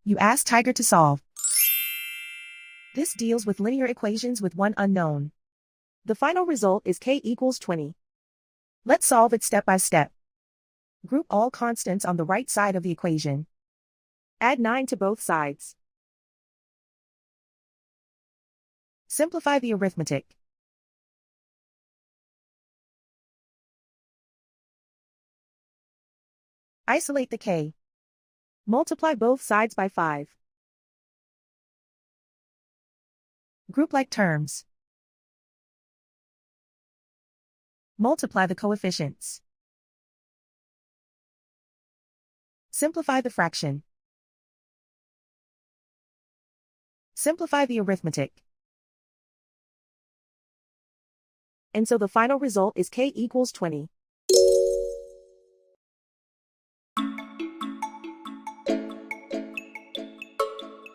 You ask Tiger to solve. This deals with linear equations with one unknown. The final result is k equals 20. Let's solve it step by step. Group all constants on the right side of the equation. Add 9 to both sides. Simplify the arithmetic. Isolate the k. Multiply both sides by 5. Group like terms. Multiply the coefficients. Simplify the fraction. Simplify the arithmetic. And so the final result is k equals 20.